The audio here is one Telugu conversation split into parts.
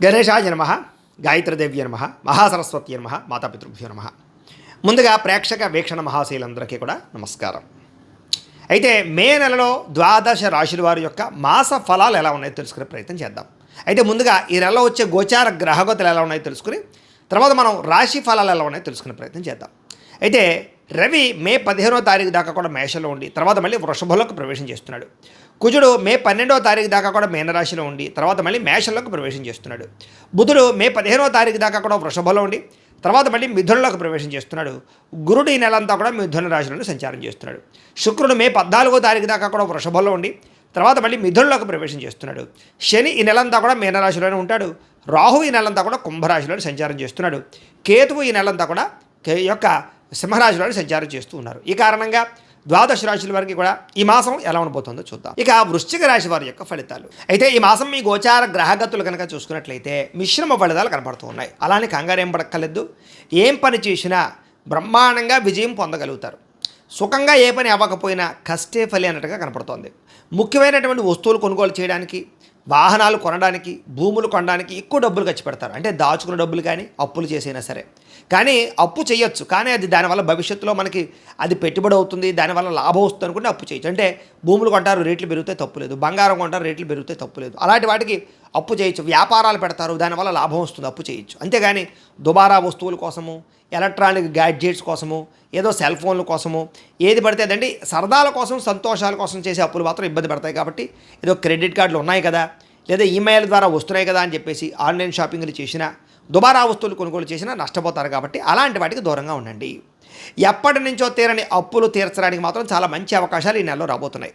గణేశాయ నమః, గాయత్రీదేవ్య నమః, మహాసరస్వతి నమః, మాతాపితృభ్యో నమః. ముందుగా ప్రేక్షక వీక్షణ మహాశీలందరికీ కూడా నమస్కారం. అయితే మే నెలలో ద్వాదశ రాశుల వారి యొక్క మాస ఫలాలు ఎలా ఉన్నాయో తెలుసుకునే ప్రయత్నం చేద్దాం. అయితే ముందుగా ఈ నెలలో వచ్చే గోచార గ్రహగతులు ఎలా ఉన్నాయో తెలుసుకుని తర్వాత మనం రాశి ఫలాలు ఎలా ఉన్నాయో తెలుసుకునే ప్రయత్నం చేద్దాం. అయితే రవి మే 15వ తారీఖు దాకా కూడా మేషంలో ఉండి తర్వాత మళ్ళీ వృషభంలోకి ప్రవేశం చేస్తున్నాడు. కుజుడు మే 12వ తారీఖు దాకా కూడా మీనరాశిలో ఉండి తర్వాత మళ్ళీ మేషంలోకి ప్రవేశం చేస్తున్నాడు. బుధుడు మే 15వ తారీఖు దాకా కూడా వృషభంలో ఉండి తర్వాత మళ్ళీ మిథునంలోకి ప్రవేశం చేస్తున్నాడు. గురుడు ఈ నెలంతా కూడా మిథున రాశిలోనే సంచారం చేస్తున్నాడు. శుక్రుడు మే 14వ తారీఖు దాకా కూడా వృషభంలో ఉండి తర్వాత మళ్ళీ మిథునంలోకి ప్రవేశం చేస్తున్నాడు. శని ఈ నెలంతా కూడా మీనరాశిలోనే ఉంటాడు. రాహు ఈ నెలంతా కూడా కుంభరాశిలోనే సంచారం చేస్తున్నాడు. కేతువు ఈ నెలంతా కూడా యొక్క సింహరాశిలోనే సంచారం చేస్తూ ఉన్నారు. ఈ కారణంగా ద్వాదశ రాశుల వారికి కూడా ఈ మాసం ఎలా ఉండబోతుందో చూద్దాం. ఇక వృశ్చిక రాశి వారి యొక్క ఫలితాలు. అయితే ఈ మాసం మీ గోచార గ్రహగతులు కనుక చూసుకున్నట్లయితే మిశ్రమ ఫలితాలు కనపడుతూ ఉన్నాయి. అలానే కంగారు ఏం పడక్కర్లేదు. ఏం పని చేసినా బ్రహ్మాండంగా విజయం పొందగలుగుతారు. సుఖంగా ఏ పని అవ్వకపోయినా కష్టే ఫలి అన్నట్టుగా కనపడుతోంది. ముఖ్యమైనటువంటి వస్తువులు కొనుగోలు చేయడానికి, వాహనాలు కొనడానికి, భూములు కొనడానికి ఎక్కువ డబ్బులు ఖర్చు పెడతారు. అంటే దాచుకున్న డబ్బులు కానీ అప్పులు చేసైనా సరే. కానీ అప్పు చేయొచ్చు, కానీ అది దానివల్ల భవిష్యత్తులో మనకి అది పెట్టుబడి అవుతుంది, దానివల్ల లాభం వస్తుంది అనుకుంటే అప్పు చేయొచ్చు. అంటే భూములు కొంటారు, రేట్లు పెరిగితే తప్పులేదు. బంగారం కొంటారు, రేట్లు పెరిగితే తప్పులేదు. అలాంటి వాటికి అప్పు చేయొచ్చు. వ్యాపారాలు పెడతారు, దానివల్ల లాభం వస్తుంది, అప్పు చేయొచ్చు. అంతేగాని దుబారా వస్తువుల కోసము, ఎలక్ట్రానిక్ గ్యాడ్జెట్స్ కోసము, ఏదో సెల్ ఫోన్ల కోసము ఏది పడితే అదండి సరదాల కోసం, సంతోషాల కోసం చేసే అప్పులు మాత్రం ఇబ్బంది పడతాయి. కాబట్టి ఏదో క్రెడిట్ కార్డులు ఉన్నాయి కదా, లేదా ఈమెయిల్ ద్వారా వస్తున్నాయి కదా అని చెప్పేసి ఆన్లైన్ షాపింగ్లు చేసినా, దుబారా వస్తువులు కొనుగోలు చేసినా నష్టపోతారు. కాబట్టి అలాంటి వాటికి దూరంగా ఉండండి. ఎప్పటి నుంచో తీరని అప్పులు తీర్చడానికి మాత్రం చాలా మంచి అవకాశాలు ఈ నెలలో రాబోతున్నాయి.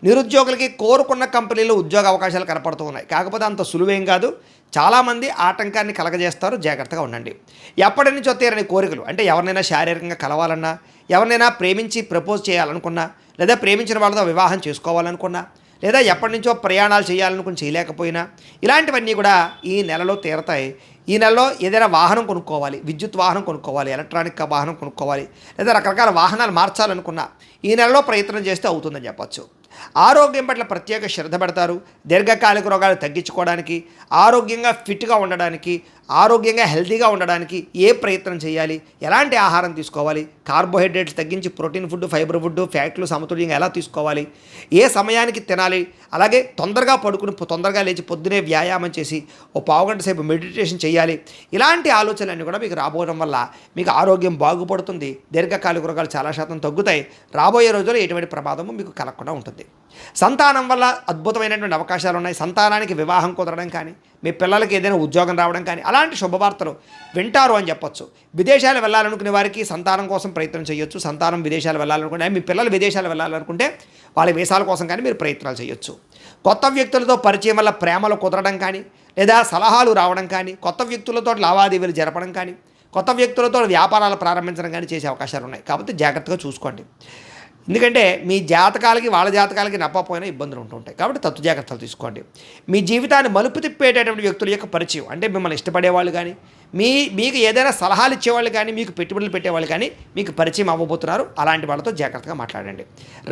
నిరుద్యోగులకి కోరుకున్న కంపెనీలో ఉద్యోగ అవకాశాలు కనపడుతూ ఉన్నాయి. కాకపోతే అంత సులువేం కాదు, చాలామంది ఆటంకాన్ని కలగజేస్తారు, జాగ్రత్తగా ఉండండి. ఎప్పటి నుంచో తీరని కోరికలు అంటే ఎవరినైనా శారీరకంగా కలవాలన్నా, ఎవరినైనా ప్రేమించి ప్రపోజ్ చేయాలనుకున్నా, లేదా ప్రేమించిన వాళ్ళతో వివాహం చేసుకోవాలనుకున్నా, లేదా ఎప్పటి నుంచో ప్రయాణాలు చేయాలనుకుని చేయలేకపోయినా ఇలాంటివన్నీ కూడా ఈ నెలలో తీరతాయి. ఈ నెలలో ఏదైనా వాహనం కొనుక్కోవాలి, విద్యుత్ వాహనం కొనుక్కోవాలి, ఎలక్ట్రానిక్ వాహనం కొనుక్కోవాలి, లేదా రకరకాల వాహనాలు మార్చాలనుకున్నా ఈ నెలలో ప్రయత్నం చేస్తే అవుతుందని చెప్పచ్చు. ఆరోగ్యం పట్ల ప్రత్యేక శ్రద్ధ పెడతారు. దీర్ఘకాలిక రోగాలు తగ్గించుకోవడానికి, ఆరోగ్యంగా ఫిట్గా ఉండడానికి, ఆరోగ్యంగా హెల్తీగా ఉండడానికి ఏ ప్రయత్నం చేయాలి, ఎలాంటి ఆహారం తీసుకోవాలి, కార్బోహైడ్రేట్స్ తగ్గించి ప్రోటీన్ ఫుడ్, ఫైబర్ ఫుడ్, ఫ్యాట్లు సమతుల్యంగా ఎలా తీసుకోవాలి, ఏ సమయానికి తినాలి, అలాగే తొందరగా పడుకుని తొందరగా లేచి పొద్దునే వ్యాయామం చేసి ఓ పావుగంట సేపు మెడిటేషన్ చేయాలి. ఇలాంటి ఆలోచనలన్నీ కూడా మీకు రాబోవడం వల్ల మీకు ఆరోగ్యం బాగుపడుతుంది. దీర్ఘకాలిక రోగాలు చాలా శాతం తగ్గుతాయి. రాబోయే రోజుల్లో ఎటువంటి ప్రమాదము మీకు కలగకుండా ఉంటుంది. సంతానం వల్ల అద్భుతమైనటువంటి అవకాశాలు ఉన్నాయి. సంతానానికి వివాహం కుదరడం కానీ, మీ పిల్లలకి ఏదైనా ఉద్యోగం రావడం కానీ అలాంటి శుభవార్తలు వింటారు అని చెప్పొచ్చు. విదేశాలు వెళ్ళాలనుకునే వారికి సంతానం కోసం ప్రయత్నం చేయొచ్చు. సంతానం విదేశాలు వెళ్ళాలనుకుంటే, మీ పిల్లలు విదేశాలు వెళ్ళాలనుకుంటే వాళ్ళ వీసాల కోసం కానీ మీరు ప్రయత్నాలు చేయొచ్చు. కొత్త వ్యక్తులతో పరిచయం వల్ల ప్రేమలు కుదరడం కానీ, లేదా సలహాలు రావడం కానీ, కొత్త వ్యక్తులతో లావాదేవీలు జరపడం కానీ, కొత్త వ్యక్తులతో వ్యాపారాలు ప్రారంభించడం కానీ చేసే అవకాశాలు ఉన్నాయి. కాబట్టి జాగ్రత్తగా చూసుకోండి. ఎందుకంటే మీ జాతకాలకి వాళ్ళ జాతకాలకి నప్పపోయినా ఇబ్బందులు ఉంటుంటాయి. కాబట్టి తత్తు జాగ్రత్తలు తీసుకోండి. మీ జీవితాన్ని మలుపు తిప్పేటటువంటి వ్యక్తుల యొక్క పరిచయం అంటే మిమ్మల్ని ఇష్టపడేవాళ్ళు కానీ, మీకు ఏదైనా సలహాలు ఇచ్చేవాళ్ళు కానీ, మీకు పెట్టుబడులు పెట్టేవాళ్ళు కానీ మీకు పరిచయం అవ్వబోతున్నారు. అలాంటి వాళ్ళతో జాగ్రత్తగా మాట్లాడండి.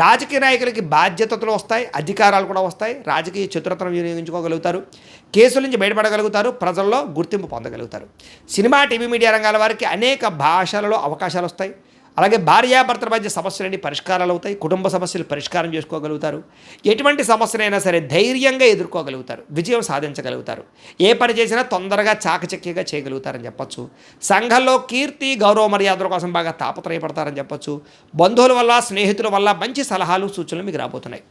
రాజకీయ నాయకులకి బాధ్యతలు వస్తాయి, అధికారాలు కూడా వస్తాయి. రాజకీయ చతురతను వినియోగించుకోగలుగుతారు. కేసుల నుంచి బయటపడగలుగుతారు. ప్రజల్లో గుర్తింపు పొందగలుగుతారు. సినిమా, టీవీ, మీడియా రంగాల వారికి అనేక భాషలలో అవకాశాలు వస్తాయి. అలాగే భార్యాభర్తల మధ్య సమస్యలన్నీ పరిష్కారాలు అవుతాయి. కుటుంబ సమస్యలు పరిష్కారం చేసుకోగలుగుతారు. ఎటువంటి సమస్యనైనా సరే ధైర్యంగా ఎదుర్కోగలుగుతారు. విజయం సాధించగలుగుతారు. ఏ పని చేసినా తొందరగా చాకచక్యంగా చేయగలుగుతారని చెప్పొచ్చు. సంఘంలో కీర్తి, గౌరవ మర్యాదల కోసం బాగా తాపత్రయపడతారని చెప్పొచ్చు. బంధువుల వల్ల, స్నేహితుల వల్ల మంచి సలహాలు, సూచనలు మీకు రాబోతున్నాయి.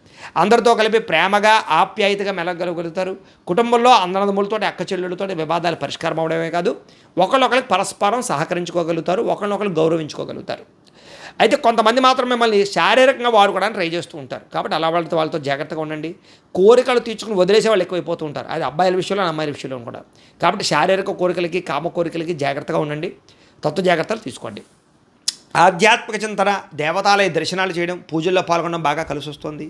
అందరితో కలిపి ప్రేమగా, ఆప్యాయతగా మెలగలుగుతారు. కుటుంబంలో అన్నదమ్ములతో, అక్క చెల్లెళ్ళతో వివాదాలు పరిష్కారం అవడమే కాదు, ఒకళ్ళొకరికి పరస్పరం సహకరించుకోగలుగుతారు. ఒకళ్ళనొకరు గౌరవించుకోగలుగుతారు. అయితే కొంతమంది మాత్రం మిమ్మల్ని శారీరకంగా వాడుకోవడానికి ట్రై చేస్తూ ఉంటారు. కాబట్టి అలా వాళ్ళతో జాగ్రత్తగా ఉండండి. కోరికలు తీర్చుకుని వదిలేసే వాళ్ళు ఎక్కువైపోతూ ఉంటారు. అది అబ్బాయిల విషయంలో, అమ్మాయిల విషయంలో కూడా. కాబట్టి శారీరక కోరికలకి, కామ కోరికలకి జాగ్రత్తగా ఉండండి. తత్వ జాగ్రత్తలు తీసుకోండి. ఆధ్యాత్మిక చింతన, దేవతాలయ దర్శనాలు చేయడం, పూజల్లో పాల్గొనడం బాగా కలిసి వస్తుంది.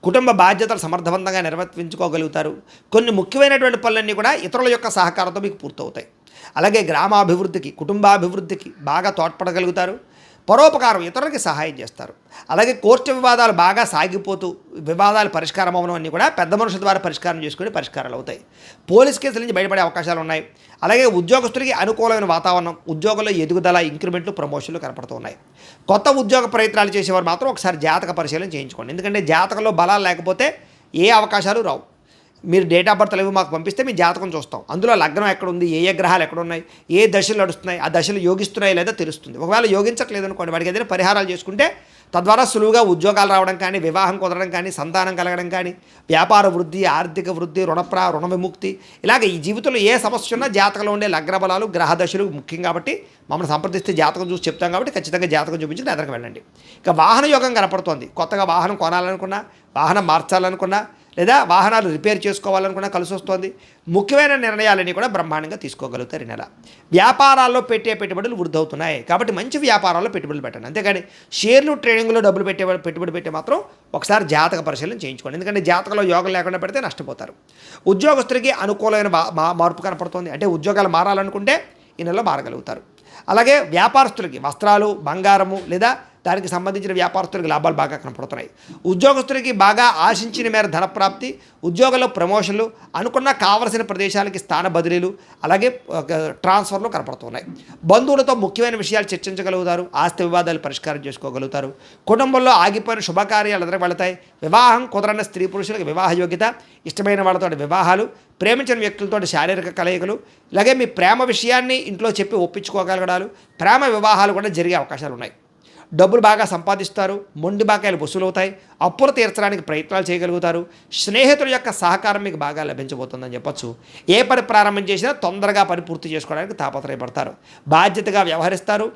కుటుంబ బాధ్యతలు సమర్థవంతంగా నిర్వర్తించుకోగలుగుతారు. కొన్ని ముఖ్యమైనటువంటి పనులన్నీ కూడా ఇతరుల యొక్క సహకారంతో మీకు పూర్తవుతాయి. అలాగే గ్రామాభివృద్ధికి, కుటుంబాభివృద్ధికి బాగా తోడ్పడగలుగుతారు. పరోపకారం, ఇతరులకి సహాయం చేస్తారు. అలాగే కోర్టు వివాదాలు బాగా సాగిపోతూ వివాదాలు పరిష్కారం అవ్వడం అన్నీ కూడా పెద్ద మనుషుల ద్వారా పరిష్కారం చేసుకుని పరిష్కారాలు అవుతాయి. పోలీస్ కేసుల నుంచి బయటపడే అవకాశాలు ఉన్నాయి. అలాగే ఉద్యోగస్తుడికి అనుకూలమైన వాతావరణం, ఉద్యోగంలో ఎదుగుదల, ఇంక్రిమెంట్లు, ప్రమోషన్లు కనపడుతున్నాయి. కొత్త ఉద్యోగ ప్రయత్నాలు చేసేవారు మాత్రం ఒకసారి జాతక పరిశీలన చేయించుకోండి. ఎందుకంటే జాతకంలో బలాలు లేకపోతే ఏ అవకాశాలు రావు. మీరు డేట్ ఆఫ్ బర్త్లు మాకు పంపిస్తే మీ జాతకం చూస్తాం. అందులో లగ్నం ఎక్కడుంది, ఏ గ్రహాలు ఎక్కడున్నాయి, ఏ దశలు నడుస్తున్నాయి, ఆ దశలు యోగిస్తున్నాయి లేదా తెలుస్తుంది. ఒకవేళ యోగించట్లేదు అనుకోండి, వాడికి ఏదైనా పరిహారాలు చేసుకుంటే తద్వారా సులువుగా ఉద్యోగాలు రావడం కానీ, వివాహం కుదరడం కానీ, సంతానం కలగడం కానీ, వ్యాపార వృద్ధి, ఆర్థిక వృద్ధి, రుణ విముక్తి, ఇలాగ ఈ జీవితంలో ఏ సమస్య ఉన్నా జాతకంలో ఉండే లగ్న బలాలు, గ్రహ దశలు ముఖ్యం కాబట్టి మమ్మల్ని సంప్రదిస్తే జాతకం చూసి చెప్తాం కాబట్టి ఖచ్చితంగా జాతకం చూపించి నా దగ్గరికి వెళ్ళండి. ఇక వాహన యోగం కనపడుతోంది. కొత్తగా వాహనం కొనాలనుకున్నా, వాహనం మార్చాలనుకున్నా, లేదా వాహనాలు రిపేర్ చేసుకోవాలనుకున్నా కలిసి వస్తుంది. ముఖ్యమైన నిర్ణయాలన్నీ కూడా బ్రహ్మాండంగా తీసుకోగలుగుతారు ఈ నెల. వ్యాపారాల్లో పెట్టే పెట్టుబడులు వృద్ధి అవుతున్నాయి కాబట్టి మంచి వ్యాపారాల్లో పెట్టుబడులు పెట్టండి. అంతేగాని షేర్లు, ట్రేడింగ్లో డబ్బులు పెట్టుబడి పెట్టే మాత్రం ఒకసారి జాతక పరిశీలన చేయించుకోండి. ఎందుకంటే జాతకంలో యోగం లేకుండా పెడితే నష్టపోతారు. ఉద్యోగస్తుడికి అనుకూలమైన మార్పు కనపడుతుంది. అంటే ఉద్యోగాలు మారాలనుకుంటే ఈ నెలలో మారగలుగుతారు. అలాగే వ్యాపారస్తులకి వస్త్రాలు, బంగారము లేదా దానికి సంబంధించిన వ్యాపారస్తులకు లాభాలు బాగా కనపడుతున్నాయి. ఉద్యోగస్తులకి బాగా ఆశించిన మేర ధనప్రాప్తి, ఉద్యోగంలో ప్రమోషన్లు, అనుకున్న కావలసిన ప్రదేశాలకి స్థాన బదిలీలు, అలాగే ట్రాన్స్ఫర్లు కనపడుతున్నాయి. బంధువులతో ముఖ్యమైన విషయాలు చర్చించగలుగుతారు. ఆస్తి వివాదాలు పరిష్కారం చేసుకోగలుగుతారు. కుటుంబంలో ఆగిపోయిన శుభకార్యాలు ఎదురు వెళతాయి. వివాహం కుదరని స్త్రీ పురుషులకు వివాహ యోగ్యత, ఇష్టమైన వాళ్ళతో వివాహాలు, ప్రేమించిన వ్యక్తులతో శారీరక కలయికలు, ఇలాగే మీ ప్రేమ విషయాన్ని ఇంట్లో చెప్పి ఒప్పించుకోగలగడాలు, ప్రేమ వివాహాలు కూడా జరిగే అవకాశాలు ఉన్నాయి. డబ్బులు బాగా సంపాదిస్తారు. మొండి బాకాయలు వసూలవుతాయి. అప్పులు తీర్చడానికి ప్రయత్నాలు చేయగలుగుతారు. స్నేహితుల యొక్క సహకారం మీకు బాగా లభించబోతుందని చెప్పొచ్చు. ఏ పని ప్రారంభం చేసినా తొందరగా పని పూర్తి చేసుకోవడానికి తాపత్రయపడతారు. బాధ్యతగా వ్యవహరిస్తారు.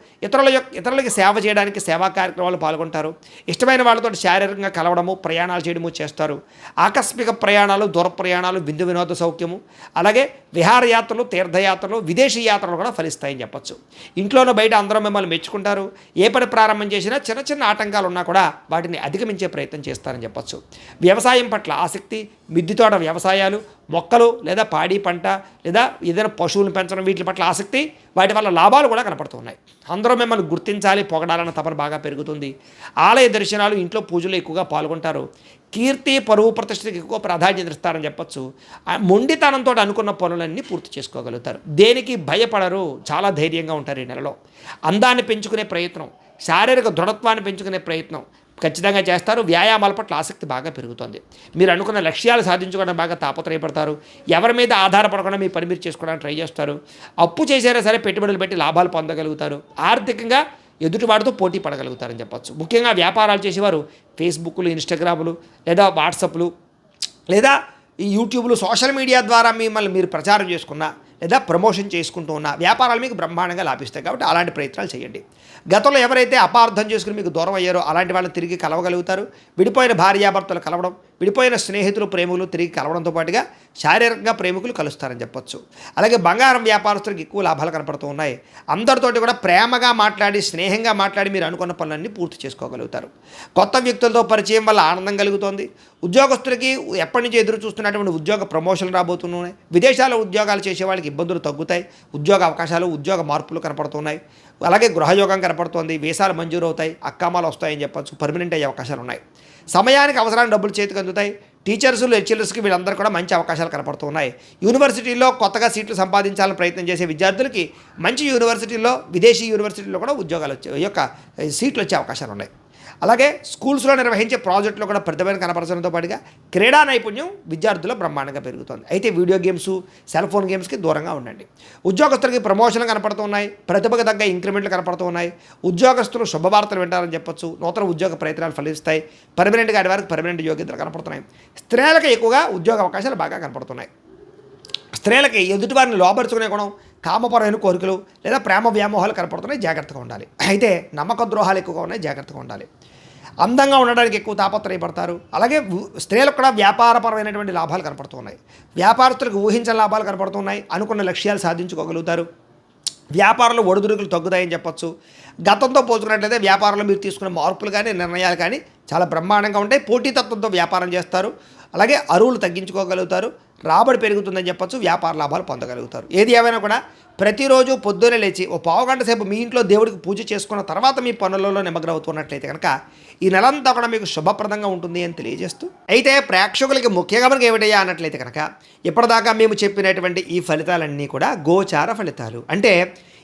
ఇతరులకి సేవ చేయడానికి సేవా కార్యక్రమాలు పాల్గొంటారు. ఇష్టమైన వాళ్ళతో శారీరకంగా కలవడము, ప్రయాణాలు చేయడము చేస్తారు. ఆకస్మిక ప్రయాణాలు, దూర ప్రయాణాలు, విందు వినోద సౌఖ్యము, అలాగే విహారయాత్రలు, తీర్థయాత్రలు, విదేశీ యాత్రలు కూడా ఫలిస్తాయని చెప్పొచ్చు. ఇంట్లోనూ బయట అందరూ మిమ్మల్ని మెచ్చుకుంటారు. ఏ పని ప్రారంభం చేసినా చిన్న చిన్న ఆటంకాలు ఉన్నా కూడా వాటిని అధిగమించే ప్రయత్నం చేస్తారని చెప్పొచ్చు. వ్యవసాయం పట్ల ఆసక్తి, మిద్దె తోట వ్యవసాయాలు, మొక్కలు లేదా పాడి పంట లేదా ఏదైనా పశువులను పెంచడం, వీటి పట్ల ఆసక్తి, వాటి వల్ల లాభాలు కూడా కనపడుతున్నాయి. అందరూ మిమ్మల్ని గుర్తించాలి, పొగడాలన్న తపన బాగా పెరుగుతుంది. ఆలయ దర్శనాలు, ఇంట్లో పూజలు ఎక్కువగా పాల్గొంటారు. కీర్తి, పరువు, ప్రతిష్టకి ఎక్కువ ప్రాధాన్యత ఇస్తారని చెప్పొచ్చు. మొండితనంతో అనుకున్న పనులన్నీ పూర్తి చేసుకోగలుగుతారు. దేనికి భయపడరు, చాలా ధైర్యంగా ఉంటారు ఈ నెలలో. అందాన్ని పెంచుకునే ప్రయత్నం, శారీరక దృఢత్వాన్ని పెంచుకునే ప్రయత్నం ఖచ్చితంగా చేస్తారు. వ్యాయామాల పట్ల ఆసక్తి బాగా పెరుగుతుంది. మీరు అనుకున్న లక్ష్యాలు సాధించుకోవడం బాగా తాపత్రయపడతారు. ఎవరి మీద ఆధారపడకుండా మీ పని మీరు చేసుకోవడానికి ట్రై చేస్తారు. అప్పు చేసినా సరే పెట్టుబడులు పెట్టి లాభాలు పొందగలుగుతారు. ఆర్థికంగా ఎదుటివాడితో పోటీ పడగలుగుతారని చెప్పచ్చు. ముఖ్యంగా వ్యాపారాలు చేసేవారు ఫేస్బుక్లు, ఇన్స్టాగ్రాములు లేదా వాట్సాప్లు లేదా ఈ యూట్యూబ్లు, సోషల్ మీడియా ద్వారా మిమ్మల్ని మీరు ప్రచారం చేసుకున్నా లేదా ప్రమోషన్ చేసుకుంటూ ఉన్న వ్యాపారాలు మీకు బ్రహ్మాండంగా లాభిస్తాయి. కాబట్టి అలాంటి ప్రయత్నాలు చేయండి. గతంలో ఎవరైతే అపార్థం చేసుకుని మీకు దూరం అయ్యారో అలాంటి వాళ్ళని తిరిగి కలవగలుగుతారు. విడిపోయిన భార్యాభర్తలు కలవడం, విడిపోయిన స్నేహితులు, ప్రేమికులు తిరిగి కలవడంతో పాటుగా శారీరకంగా ప్రేమికులు కలుస్తారని చెప్పొచ్చు. అలాగే బంగారం వ్యాపారస్తులకు ఎక్కువ లాభాలు కనపడుతూ ఉన్నాయి. అందరితోటి కూడా ప్రేమగా మాట్లాడి, స్నేహంగా మాట్లాడి మీరు అనుకున్న పనులన్నీ పూర్తి చేసుకోగలుగుతారు. కొత్త వ్యక్తులతో పరిచయం వల్ల ఆనందం కలుగుతోంది. ఉద్యోగస్తులకి ఎప్పటి నుంచి ఎదురు చూస్తున్నటువంటి ఉద్యోగ ప్రమోషన్లు రాబోతున్నాయి. విదేశాల్లో ఉద్యోగాలు చేసే వాళ్ళకి ఇబ్బందులు తగ్గుతాయి. ఉద్యోగ అవకాశాలు, ఉద్యోగ మార్పులు కనపడుతున్నాయి. అలాగే గృహయోగం కనపడుతోంది. వీసాలు మంజూరు అవుతాయి. అక్కామాలు వస్తాయని చెప్పొచ్చు. పర్మనెంట్ అయ్యే అవకాశాలు ఉన్నాయి. సమయానికి అవసరానికి డబ్బులు చేతికి అందుతాయి. టీచర్స్, లెక్చరర్స్కి వీళ్ళందరూ కూడా మంచి అవకాశాలు కనపడుతున్నాయి. యూనివర్సిటీల్లో కొత్తగా సీట్లు సంపాదించాలని ప్రయత్నం చేసే విద్యార్థులకి మంచి యూనివర్సిటీల్లో, విదేశీ యూనివర్సిటీల్లో కూడా ఉద్యోగాలు సీట్లు వచ్చే అవకాశాలు ఉన్నాయి. అలాగే స్కూల్స్లో నిర్వహించే ప్రాజెక్టులో కూడా ప్రతిభను కనపరచడంతో పాటుగా క్రీడా నైపుణ్యం విద్యార్థుల్లో బ్రహ్మాండంగా పెరుగుతుంది. అయితే వీడియో గేమ్స్, సెల్ ఫోన్ గేమ్స్కి దూరంగా ఉండండి. ఉద్యోగస్తులకి ప్రమోషన్లు కనపడుతున్నాయి. ప్రతిభకు తగ్గ ఇంక్రిమెంట్లు కనపడుతున్నాయి. ఉద్యోగస్తులు శుభవార్తలు వింటారని చెప్పొచ్చు. నూతన ఉద్యోగ ప్రయత్నాలు ఫలిస్తాయి. పర్మనెంట్గా ఆడి వారికి పర్మనెంట్ యోగ్యతలు కనపడుతున్నాయి. స్త్రీలకు ఎక్కువగా ఉద్యోగ అవకాశాలు బాగా కనపడుతున్నాయి. స్త్రీలకి ఎదుటివారిని లోపరుచుకునే గుణం, కామపరమైన కోరికలు లేదా ప్రేమ వ్యామోహాలు కనపడుతున్నాయి. జాగ్రత్తగా ఉండాలి. అయితే నమ్మక ద్రోహాలు ఎక్కువగా ఉన్నాయి. జాగ్రత్తగా ఉండాలి. అందంగా ఉండడానికి ఎక్కువ తాపత్రయపడతారు. అలాగే స్త్రీలకు కూడా వ్యాపారపరమైనటువంటి లాభాలు కనపడుతున్నాయి. వ్యాపారస్తులకు ఊహించిన లాభాలు కనపడుతున్నాయి. అనుకున్న లక్ష్యాలు సాధించుకోగలుగుతారు. వ్యాపారంలో ఒడిదుడుకులు తగ్గుతాయని చెప్పొచ్చు. గతంతో పోల్చుకున్నట్లయితే వ్యాపారంలో మీరు తీసుకున్న మార్పులు కానీ, నిర్ణయాలు కానీ చాలా బ్రహ్మాండంగా ఉంటాయి. పోటీతత్వంతో వ్యాపారం చేస్తారు. అలాగే అరువులు తగ్గించుకోగలుగుతారు. రాబడి పెరుగుతుందని చెప్పొచ్చు, వ్యాపార లాభాలు పొందగలుగుతారు. ఏది ఏమైనా కూడా ప్రతిరోజు పొద్దున్నే లేచి ఓ పావుగంట సేపు మీ ఇంట్లో దేవుడికి పూజ చేసుకున్న తర్వాత మీ పనులలో నిమగ్నమవుతున్నట్లయితే కనుక ఈ నెలంతా కూడా మీకు శుభప్రదంగా ఉంటుంది అని తెలియజేస్తూ, అయితే ప్రేక్షకులకి ముఖ్యంగా మనకి ఏమిటయ్యా అన్నట్లయితే కనుక ఇప్పటిదాకా మేము చెప్పినటువంటి ఈ ఫలితాలన్నీ కూడా గోచార ఫలితాలు, అంటే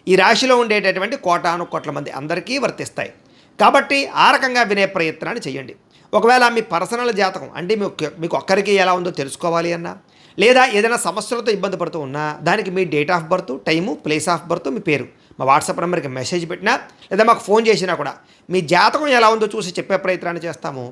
ఈ రాశిలో ఉండేటటువంటి కోటాను కోట్ల మంది అందరికీ వర్తిస్తాయి. కాబట్టి ఆ రకంగా వినే ప్రయత్నాన్ని చేయండి. ఒకవేళ మీ పర్సనల్ జాతకం అంటే మీకు ఒక్కరికి ఎలా ఉందో తెలుసుకోవాలి అన్నా, లేదా ఏదైనా సమస్యలతో ఇబ్బంది పడుతూ ఉన్నా దానికి మీ date of birth, time, place of birth, మీ పేరు మా వాట్సాప్ నెంబర్కి మెసేజ్ పెట్టినా లేదా మాకు ఫోన్ చేసినా కూడా మీ జాతకం ఎలా ఉందో చూసి చెప్పే ప్రయత్నాన్ని చేస్తాము.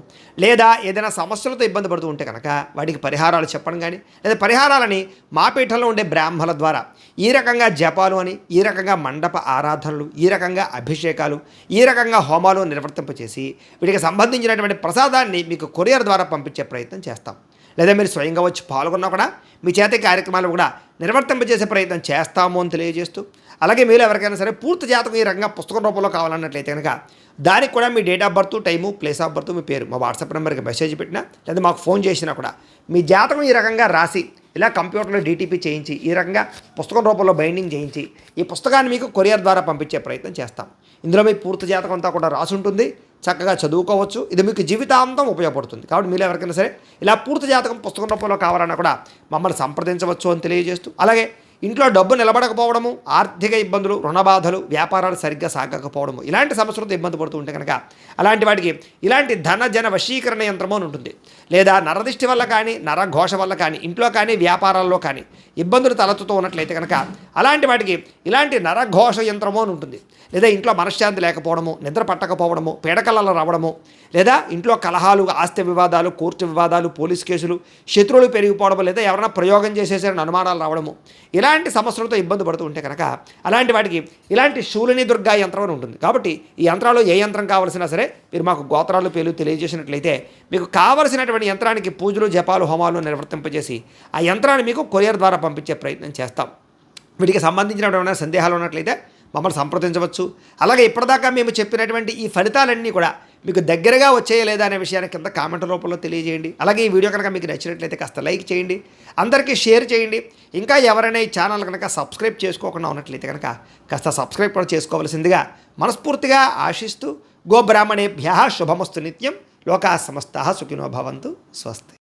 లేదా ఏదైనా సమస్యలతో ఇబ్బంది పడుతూ ఉంటే కనుక వాటికి పరిహారాలు చెప్పడం కానీ, లేదా పరిహారాలని మా పీఠంలో ఉండే బ్రాహ్మణుల ద్వారా ఈ రకంగా జపాలు అని, ఈ రకంగా మండప ఆరాధనలు, ఈ రకంగా అభిషేకాలు, ఈ రకంగా హోమాలు నిర్వర్తింపచేసి వీటికి సంబంధించినటువంటి ప్రసాదాన్ని మీకు కొరియర్ ద్వారా పంపించే ప్రయత్నం చేస్తాం. లేదా మీరు స్వయంగా వచ్చి పాల్గొన్నా కూడా మీ చేతి కార్యక్రమాలు కూడా నిర్వర్తింపజేసే ప్రయత్నం చేస్తాము అని తెలియజేస్తూ, అలాగే మీరు ఎవరికైనా సరే పూర్తి జాతకం ఈ రకంగా పుస్తకం రూపంలో కావాలన్నట్లయితే కనుక దానికి కూడా మీ date of birth, time, place of birth, మీ పేరు మా వాట్సాప్ నెంబర్కి మెసేజ్ పెట్టినా లేదా మాకు ఫోన్ చేసినా కూడా మీ జాతకం ఈ రకంగా రాసి ఇలా కంప్యూటర్లో డీటీపీ చేయించి ఈ రకంగా పుస్తకం రూపంలో బైండింగ్ చేయించి ఈ పుస్తకాన్ని మీకు కొరియర్ ద్వారా పంపించే ప్రయత్నం చేస్తాం. ఇందులో మీ పూర్తి జాతకం అంతా కూడా రాసి ఉంటుంది, చక్కగా చదువుకోవచ్చు. ఇది మీకు జీవితాంతం ఉపయోగపడుతుంది. కాబట్టి మీరు ఎవరికైనా సరే ఇలా పూర్తి జాతకం పుస్తకం రూపంలో కావాలన్నా కూడా మమ్మల్ని సంప్రదించవచ్చు అని తెలియజేస్తూ, అలాగే ఇంట్లో డబ్బు నిలబడకపోవడము, ఆర్థిక ఇబ్బందులు, రుణ బాధలు, వ్యాపారాలు సరిగ్గా సాగకపోవడము, ఇలాంటి సమస్యలతో ఇబ్బంది పడుతూ ఉంటే కనుక అలాంటి వాటికి ఇలాంటి ధన జన వశీకరణ యంత్రము అని ఉంటుంది. లేదా నరదిష్టి వల్ల కానీ, నరఘోష వల్ల కానీ, ఇంట్లో కానీ వ్యాపారాల్లో కానీ ఇబ్బందులు తలెత్తుతూ ఉన్నట్లయితే కనుక అలాంటి వాటికి ఇలాంటి నరఘోష యంత్రము అని ఉంటుంది. లేదా ఇంట్లో మనశ్శాంతి లేకపోవడము, నిద్ర పట్టకపోవడము, పీడకలలు రావడము, లేదా ఇంట్లో కలహాలు, ఆస్తి వివాదాలు, కోర్టు వివాదాలు, పోలీస్ కేసులు, శత్రువులు పెరిగిపోవడము, లేదా ఎవరైనా ప్రయోగం చేసేసారని అనుమానాలు రావడము, ఇలాంటి సమస్యలతో ఇబ్బంది పడుతూ ఉంటే కనుక అలాంటి వాటికి ఇలాంటి శూలిని దుర్గా యంత్రం అని ఉంటుంది. కాబట్టి ఈ యంత్రాలు ఏ యంత్రం కావాల్సినా సరే మీరు మాకు గోత్రాలు పేర్లు తెలియజేసినట్లయితే మీకు కావలసినటువంటి యంత్రానికి పూజలు, జపాలు, హోమాలు నిర్వర్తింపజేసి ఆ యంత్రాన్ని మీకు కొరియర్ ద్వారా పంపించే ప్రయత్నం చేస్తాం. వీటికి సంబంధించినటువంటి సందేహాలు ఉన్నట్లయితే మమ్మల్ని సంప్రదించవచ్చు. అలాగే ఇప్పటిదాకా మేము చెప్పినటువంటి ఈ ఫలితాలన్నీ కూడా మీకు దగ్గరగా వచ్చాయా లేదా అనే విషయాన్ని కింద కామెంట్ రూపంలో తెలియజేయండి. అలాగే ఈ వీడియో కనుక మీకు నచ్చినట్లయితే కాస్త లైక్ చేయండి, అందరికీ షేర్ చేయండి. ఇంకా ఎవరైనా ఈ ఛానల్ కనుక సబ్స్క్రైబ్ చేసుకోకుండా ఉన్నట్లయితే కనుక కాస్త సబ్స్క్రైబ్ కూడా చేసుకోవాల్సిందిగా మనస్ఫూర్తిగా ఆశిస్తూ, గోబ్రాహ్మణేభ్యః శుభమస్తు నిత్యం, లోకాః సమస్తాః సుఖినో భవంతు, స్వస్తి.